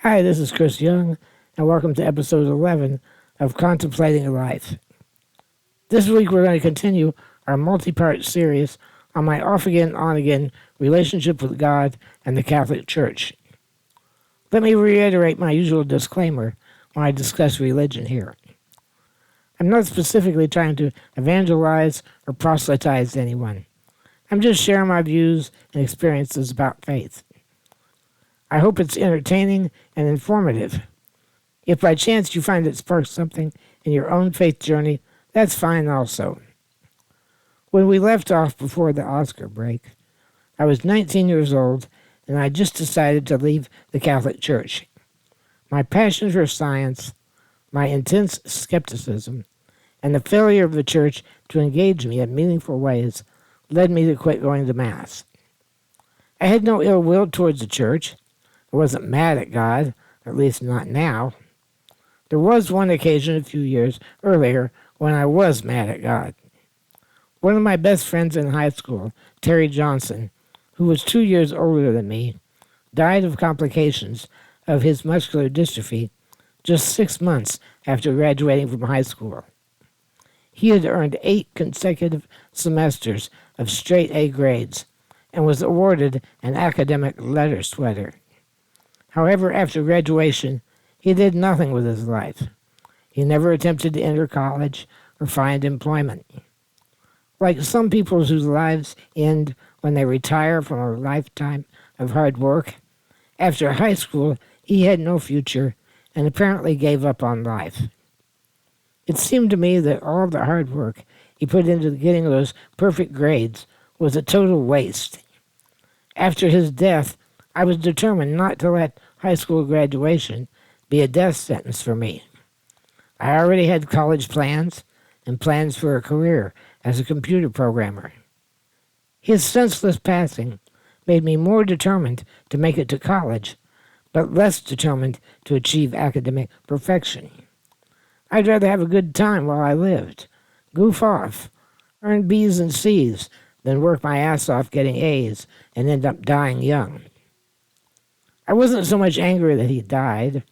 Hi, this is Chris Young, and welcome to episode 11 of Contemplating Life. This week we're going to continue our multi-part series on my off-again, on-again relationship with God and the Catholic Church. Let me reiterate my usual disclaimer when I discuss religion here. I'm not specifically trying to evangelize or proselytize anyone. I'm just sharing my views and experiences about faith. I hope it's entertaining and informative. If by chance you find it sparks something in your own faith journey, that's fine also. When we left off before the Oscar break, I was 19 years old and I just decided to leave the Catholic Church. My passion for science, my intense skepticism, and the failure of the Church to engage me in meaningful ways led me to quit going to Mass. I had no ill will towards the Church. I wasn't mad at God, at least not now. There was one occasion a few years earlier when I was mad at God. One of my best friends in high school, Terry Johnson, who was 2 years older than me, died of complications of his muscular dystrophy just 6 months after graduating from high school. He had earned 8 consecutive semesters of straight A grades and was awarded an academic letter sweater. However, after graduation, he did nothing with his life. He never attempted to enter college or find employment. Like some people whose lives end when they retire from a lifetime of hard work, after high school, he had no future and apparently gave up on life. It seemed to me that all the hard work he put into getting those perfect grades was a total waste. After his death, I was determined not to let high school graduation be a death sentence for me. I already had college plans and plans for a career as a computer programmer. His senseless passing made me more determined to make it to college, but less determined to achieve academic perfection. I'd rather have a good time while I lived, goof off, earn B's and C's, than work my ass off getting A's and end up dying young. I wasn't so much angry that he died.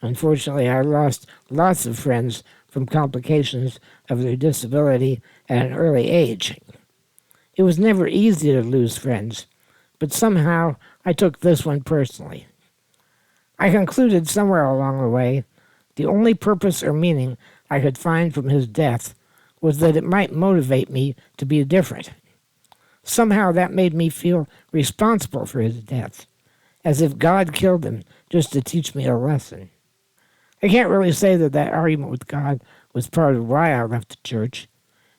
Unfortunately, I lost lots of friends from complications of their disability at an early age. It was never easy to lose friends, but somehow I took this one personally. I concluded somewhere along the way the only purpose or meaning I could find from his death was that it might motivate me to be different. Somehow that made me feel responsible for his death, as if God killed him just to teach me a lesson. I can't really say that argument with God was part of why I left the church.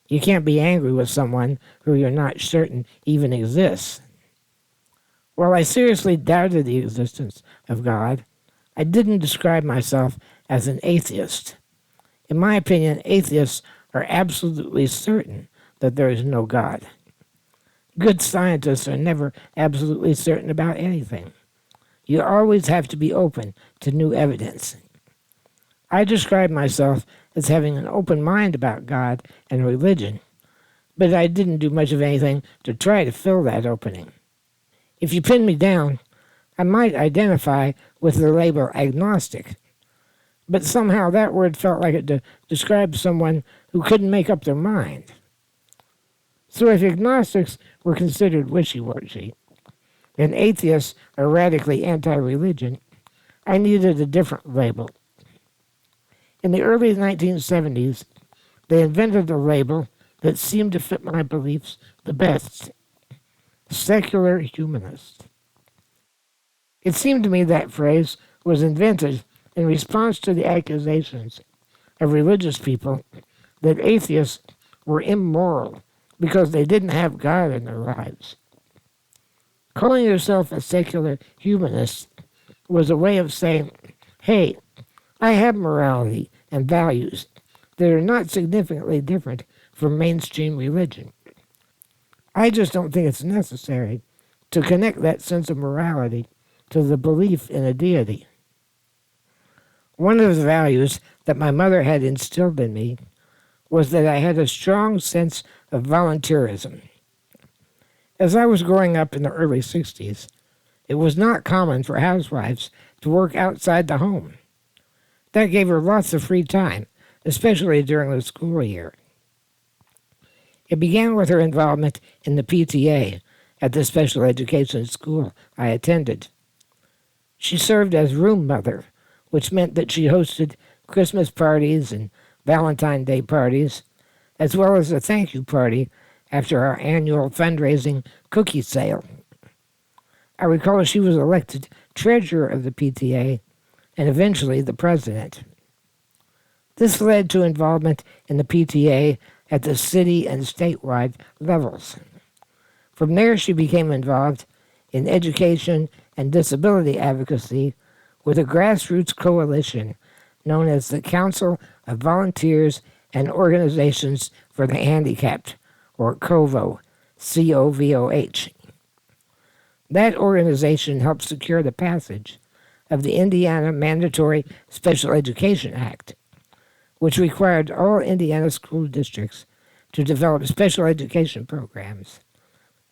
You can't be angry with someone who you're not certain even exists. While I seriously doubted the existence of God, I didn't describe myself as an atheist. In my opinion, atheists are absolutely certain that there is no God. Good scientists are never absolutely certain about anything. You always have to be open to new evidence. I describe myself as having an open mind about God and religion, but I didn't do much of anything to try to fill that opening. If you pin me down, I might identify with the label agnostic, but somehow that word felt like it described someone who couldn't make up their mind. So if agnostics were considered wishy-washy, and atheists are radically anti-religion, I needed a different label. In the early 1970s, they invented a label that seemed to fit my beliefs the best: secular humanist. It seemed to me that phrase was invented in response to the accusations of religious people that atheists were immoral because they didn't have God in their lives. Calling yourself a secular humanist was a way of saying, hey, I have morality and values that are not significantly different from mainstream religion. I just don't think it's necessary to connect that sense of morality to the belief in a deity. One of the values that my mother had instilled in me was that I had a strong sense of volunteerism. As I was growing up in the early 60s, It was not common for housewives to work outside the home. That gave her lots of free time, especially during the school year. It began with her involvement in the PTA at the special education school I attended. She served as room mother, which meant that she hosted Christmas parties and Valentine's Day parties, as well as a thank you party after our annual fundraising cookie sale. I recall she was elected treasurer of the PTA and eventually the president. This led to involvement in the PTA at the city and statewide levels. From there, she became involved in education and disability advocacy with a grassroots coalition known as the Council of Volunteers and Organizations for the Handicapped, or COVO, COVOH. That organization helped secure the passage of the Indiana Mandatory Special Education Act, which required all Indiana school districts to develop special education programs.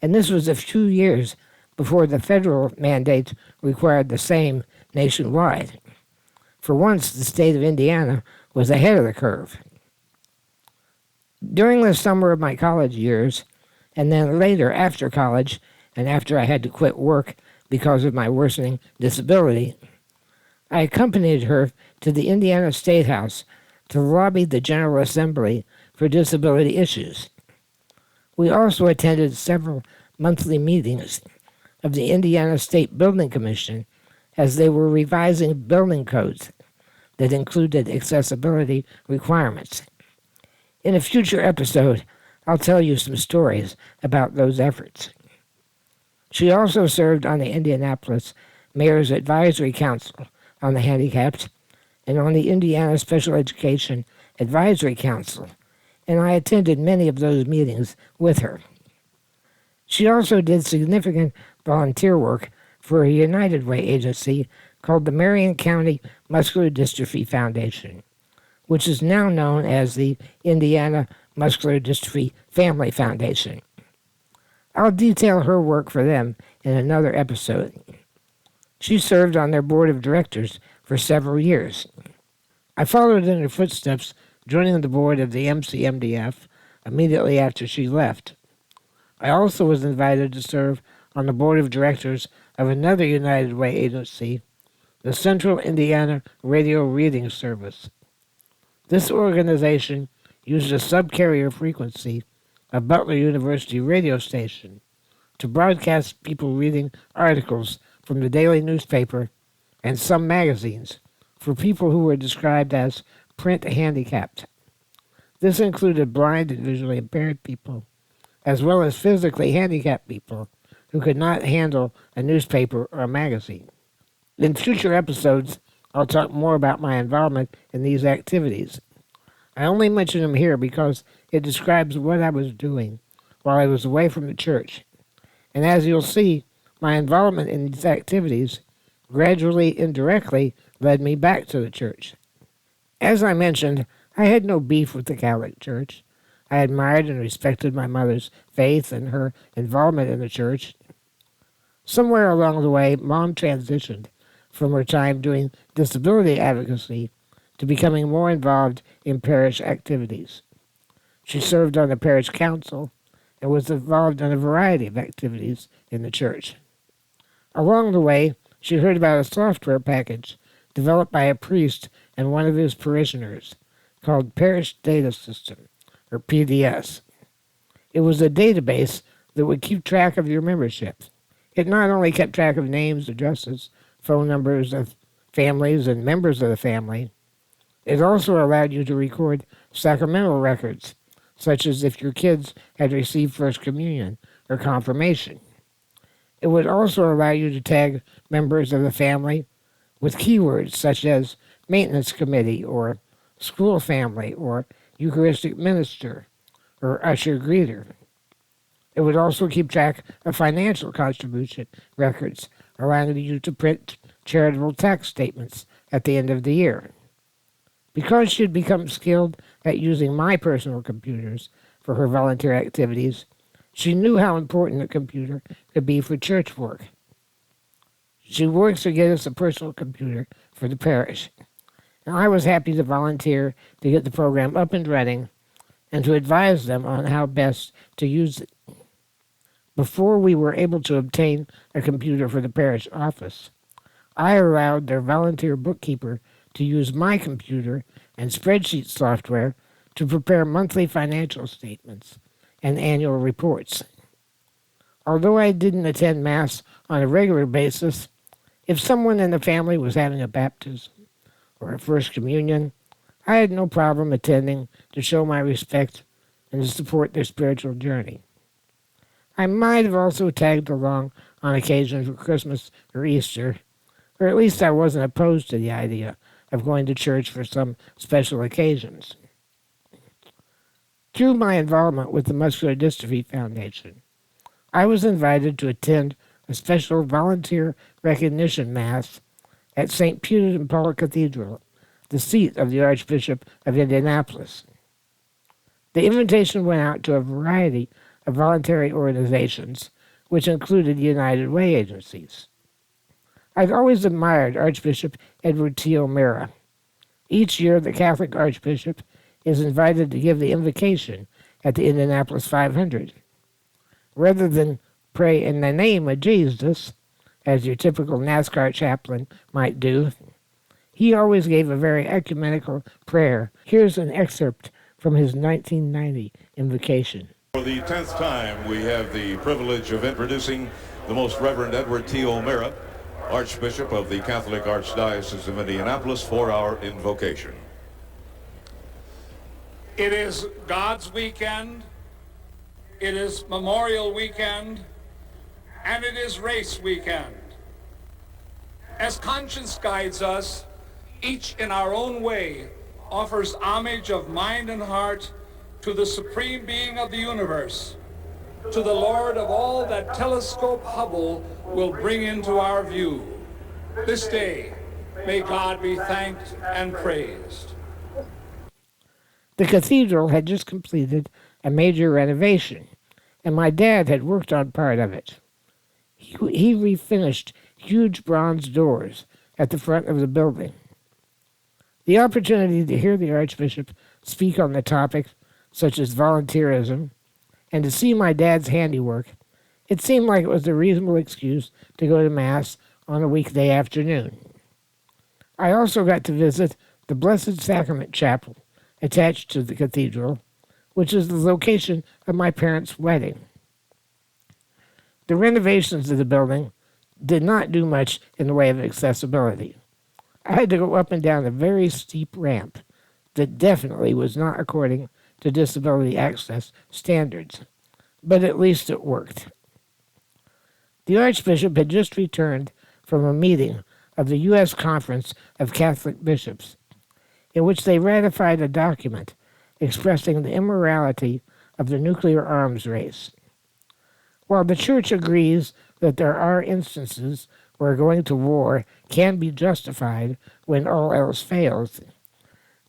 And this was a few years before the federal mandate required the same nationwide. For once, the state of Indiana was ahead of the curve. During the summer of my college years, and then later after college, and after I had to quit work because of my worsening disability, I accompanied her to the Indiana State House to lobby the General Assembly for disability issues. We also attended several monthly meetings of the Indiana State Building Commission as they were revising building codes that included accessibility requirements. In a future episode, I'll tell you some stories about those efforts. She also served on the Indianapolis Mayor's Advisory Council on the Handicapped and on the Indiana Special Education Advisory Council, and I attended many of those meetings with her. She also did significant volunteer work for a United Way agency called the Marion County Muscular Dystrophy Foundation, which is now known as the Indiana Muscular Dystrophy Family Foundation. I'll detail her work for them in another episode. She served on their board of directors for several years. I followed in her footsteps, joining the board of the MCMDF immediately after she left. I also was invited to serve on the board of directors of another United Way agency, the Central Indiana Radio Reading Service. This organization used a subcarrier frequency of Butler University radio station to broadcast people reading articles from the daily newspaper and some magazines for people who were described as print handicapped. This included blind and visually impaired people, as well as physically handicapped people who could not handle a newspaper or a magazine. In future episodes, I'll talk more about my involvement in these activities. I only mention them here because it describes what I was doing while I was away from the church. And as you'll see, my involvement in these activities gradually, indirectly, led me back to the church. As I mentioned, I had no beef with the Catholic Church. I admired and respected my mother's faith and her involvement in the church. Somewhere along the way, Mom transitioned from her time doing disability advocacy to becoming more involved in parish activities. She served on the parish council and was involved in a variety of activities in the church. Along the way, she heard about a software package developed by a priest and one of his parishioners called Parish Data System, or PDS. It was a database that would keep track of your membership. It not only kept track of names, addresses, phone numbers of families and members of the family, it also allowed you to record sacramental records, such as if your kids had received First Communion or Confirmation. It would also allow you to tag members of the family with keywords such as maintenance committee or school family or Eucharistic minister or usher greeter. It would also keep track of financial contribution records, allowing you to print charitable tax statements at the end of the year. Because she had become skilled at using my personal computers for her volunteer activities, she knew how important a computer could be for church work. She works to get us a personal computer for the parish, and I was happy to volunteer to get the program up and running and to advise them on how best to use it. Before we were able to obtain a computer for the parish office, I allowed their volunteer bookkeeper to use my computer and spreadsheet software to prepare monthly financial statements and annual reports. Although I didn't attend Mass on a regular basis, if someone in the family was having a baptism or a First Communion, I had no problem attending to show my respect and to support their spiritual journey. I might have also tagged along on occasion for Christmas or Easter, or at least I wasn't opposed to the idea of going to church for some special occasions. Through my involvement with the Muscular Dystrophy Foundation, I was invited to attend a special volunteer recognition Mass at St. Peter and Paul Cathedral, the seat of the Archbishop of Indianapolis. The invitation went out to a variety of voluntary organizations, which included United Way agencies. I've always admired Archbishop Edward T. O'Meara. Each year, the Catholic Archbishop is invited to give the invocation at the Indianapolis 500. Rather than pray in the name of Jesus, as your typical NASCAR chaplain might do, he always gave a very ecumenical prayer. Here's an excerpt from his 1990 invocation. For the 10th time, we have the privilege of introducing the Most Reverend Edward T. O'Meara, Archbishop of the Catholic Archdiocese of Indianapolis, for our invocation. It is God's weekend, it is Memorial Weekend, and it is Race Weekend. As conscience guides us, each in our own way offers homage of mind and heart to the Supreme Being of the universe, to the Lord of all that telescope Hubble will bring into our view. This day, may God be thanked and praised. The cathedral had just completed a major renovation, and my dad had worked on part of it. He refinished huge bronze doors at the front of the building. The opportunity to hear the Archbishop speak on the topic, such as volunteerism, and to see my dad's handiwork, it seemed like it was a reasonable excuse to go to Mass on a weekday afternoon. I also got to visit the Blessed Sacrament Chapel attached to the cathedral, which is the location of my parents' wedding. The renovations of the building did not do much in the way of accessibility. I had to go up and down a very steep ramp that definitely was not according to disability access standards, but at least it worked. The Archbishop had just returned from a meeting of the U.S. Conference of Catholic Bishops, in which they ratified a document expressing the immorality of the nuclear arms race. While the Church agrees that there are instances where going to war can be justified when all else fails,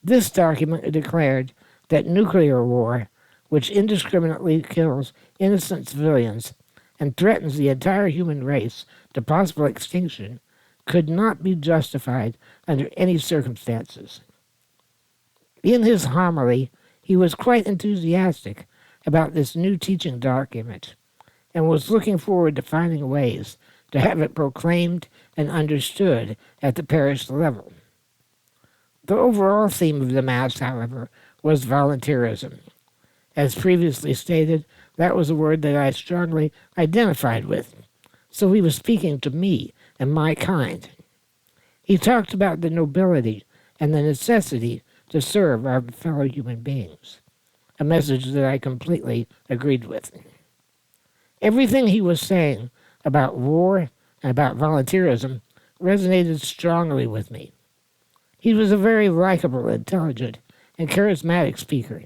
this document declared that nuclear war, which indiscriminately kills innocent civilians and threatens the entire human race to possible extinction, could not be justified under any circumstances. In his homily, he was quite enthusiastic about this new teaching document and was looking forward to finding ways to have it proclaimed and understood at the parish level. The overall theme of the Mass, however, was volunteerism. As previously stated, that was a word that I strongly identified with, so he was speaking to me and my kind. He talked about the nobility and the necessity to serve our fellow human beings, a message that I completely agreed with. Everything he was saying about war and about volunteerism resonated strongly with me. He was a very likable, intelligent, and charismatic speaker.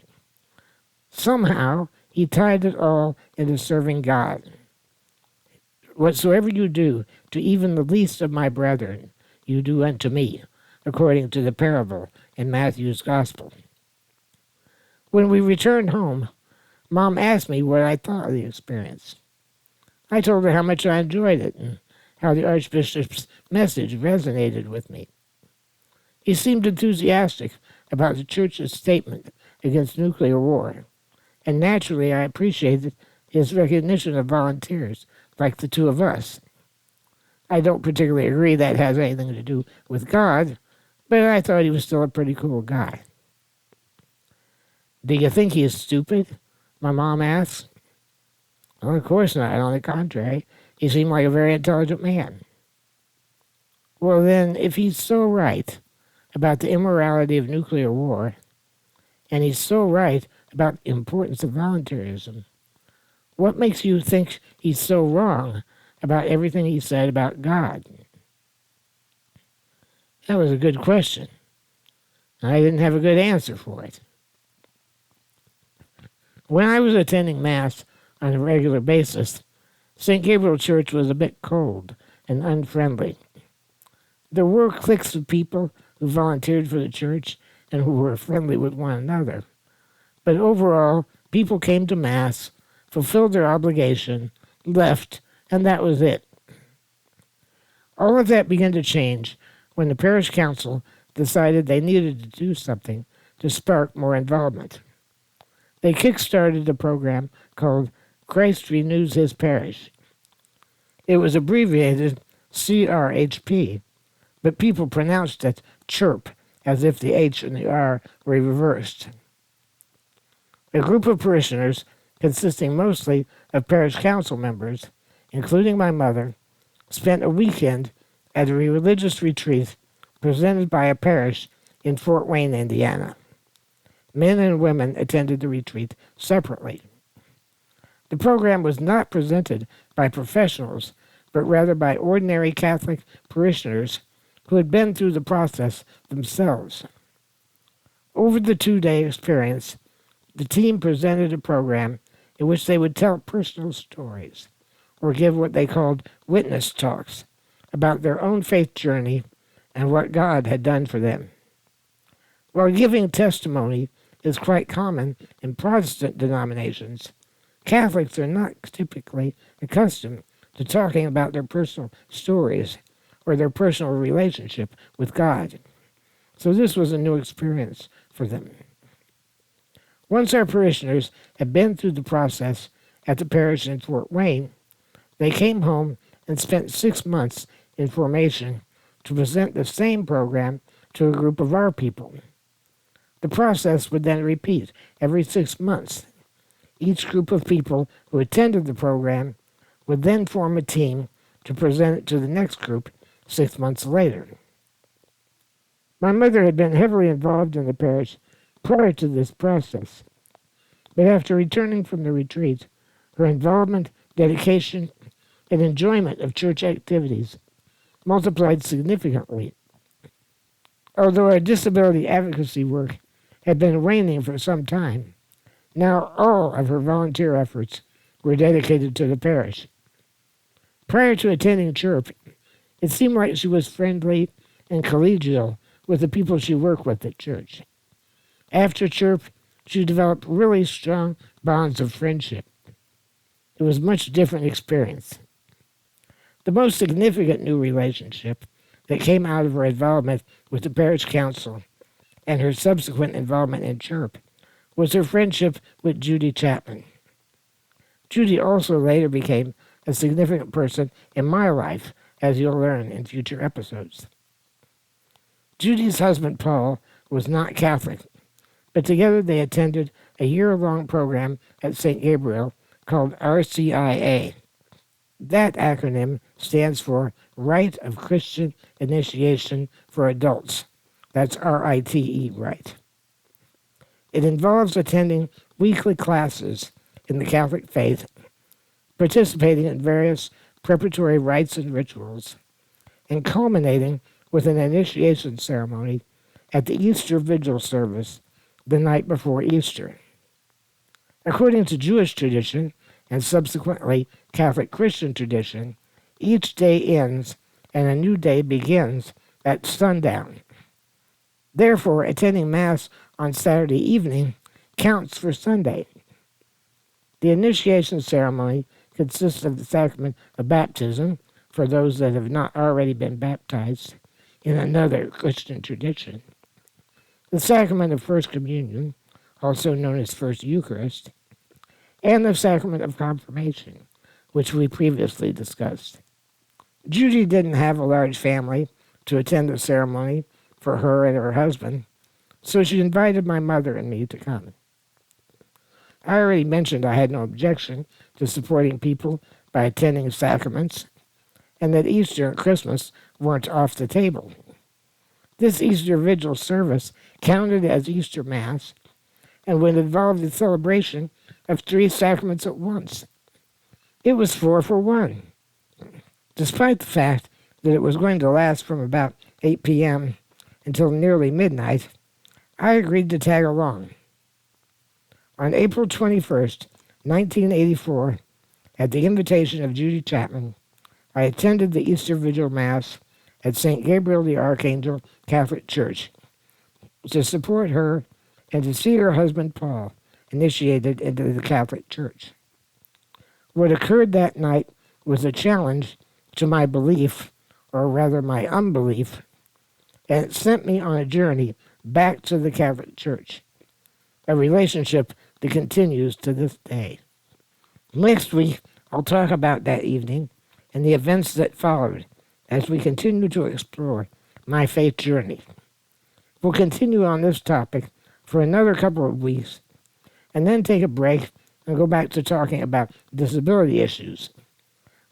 Somehow, he tied it all into serving God. Whatsoever you do to even the least of my brethren, you do unto me, according to the parable in Matthew's Gospel. When we returned home, Mom asked me what I thought of the experience. I told her how much I enjoyed it and how the Archbishop's message resonated with me. He seemed enthusiastic about the Church's statement against nuclear war, and naturally I appreciated his recognition of volunteers like the two of us. I don't particularly agree that has anything to do with God, but I thought he was still a pretty cool guy. Do you think he is stupid? My mom asked. Well, of course not. On the contrary, he seemed like a very intelligent man. Well, then, if he's so right about the immorality of nuclear war, and he's so right about the importance of voluntarism, what makes you think he's so wrong about everything he said about God? That was a good question. I didn't have a good answer for it. When I was attending Mass on a regular basis, St. Gabriel Church was a bit cold and unfriendly. There were cliques of people who volunteered for the church and who were friendly with one another. But overall, people came to Mass, fulfilled their obligation, left, and that was it. All of that began to change when the parish council decided they needed to do something to spark more involvement. They kick-started a program called Christ Renews His Parish. It was abbreviated CRHP, but people pronounced it CHIRP, as if the H and the R were reversed. A group of parishioners, consisting mostly of parish council members, including my mother, spent a weekend at a religious retreat presented by a parish in Fort Wayne, Indiana. Men and women attended the retreat separately. The program was not presented by professionals, but rather by ordinary Catholic parishioners who had been through the process themselves. Over the 2-day experience, the team presented a program in which they would tell personal stories, or give what they called witness talks, about their own faith journey and what God had done for them. While giving testimony is quite common in Protestant denominations, Catholics are not typically accustomed to talking about their personal stories or their personal relationship with God. So this was a new experience for them. Once our parishioners had been through the process at the parish in Fort Wayne, they came home and spent 6 months in formation to present the same program to a group of our people. The process would then repeat every 6 months. Each group of people who attended the program would then form a team to present it to the next group 6 months later. My mother had been heavily involved in the parish prior to this process, but after returning from the retreat, her involvement, dedication, and enjoyment of church activities multiplied significantly. Although our disability advocacy work had been waning for some time, now all of her volunteer efforts were dedicated to the parish. Prior to attending CHIRP, it seemed like she was friendly and collegial with the people she worked with at church. After CHIRP, she developed really strong bonds of friendship. It was a much different experience. The most significant new relationship that came out of her involvement with the parish council and her subsequent involvement in CHIRP was her friendship with Judy Chapman. Judy also later became a significant person in my life, as you'll learn in future episodes. Judy's husband, Paul, was not Catholic, but together they attended a year-long program at St. Gabriel called RCIA. That acronym stands for Rite of Christian Initiation for Adults. That's RITE, right. It involves attending weekly classes in the Catholic faith, participating in various preparatory rites and rituals, and culminating with an initiation ceremony at the Easter Vigil service the night before Easter. According to Jewish tradition, and subsequently Catholic Christian tradition, each day ends and a new day begins at sundown. Therefore, attending Mass on Saturday evening counts for Sunday. The initiation ceremony consists of the sacrament of baptism, for those that have not already been baptized in another Christian tradition, the sacrament of First Communion, also known as First Eucharist, and the sacrament of confirmation, which we previously discussed. Judy didn't have a large family to attend the ceremony for her and her husband, so she invited my mother and me to come. I already mentioned I had no objection to supporting people by attending sacraments, and that Easter and Christmas weren't off the table. This Easter Vigil service counted as Easter Mass and would involve the celebration of 3 sacraments at once. It was 4 for 1. Despite the fact that it was going to last from about 8 p.m. until nearly midnight, I agreed to tag along. On April 21st, 1984, at the invitation of Judy Chapman, I attended the Easter Vigil Mass at St. Gabriel the Archangel Catholic Church to support her and to see her husband Paul initiated into the Catholic Church. What occurred that night was a challenge to my belief, or rather my unbelief, and it sent me on a journey back to the Catholic Church, a relationship that continues to this day. Next week, I'll talk about that evening and the events that followed as we continue to explore my faith journey. We'll continue on this topic for another couple of weeks and then take a break and go back to talking about disability issues.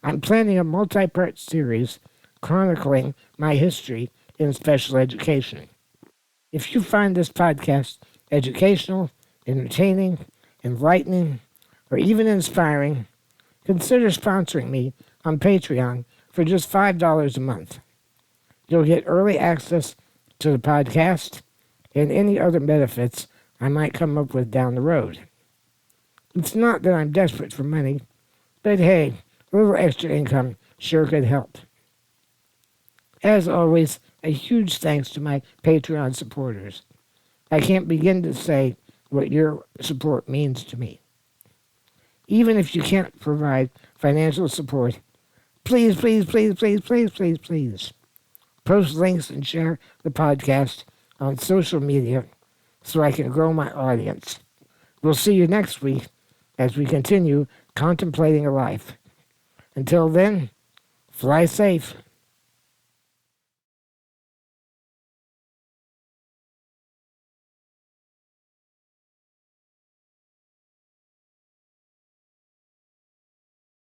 I'm planning a multi-part series chronicling my history in special education. If you find this podcast educational, entertaining, enlightening, or even inspiring, consider sponsoring me on Patreon for just $5 a month. You'll get early access to the podcast and any other benefits I might come up with down the road. It's not that I'm desperate for money, but hey, a little extra income sure could help. As always, a huge thanks to my Patreon supporters. I can't begin to say what your support means to me. Even if you can't provide financial support, please, please, please, please, please, please, please, post links and share the podcast on social media so I can grow my audience. We'll see you next week as we continue contemplating a life. Until then, fly safe.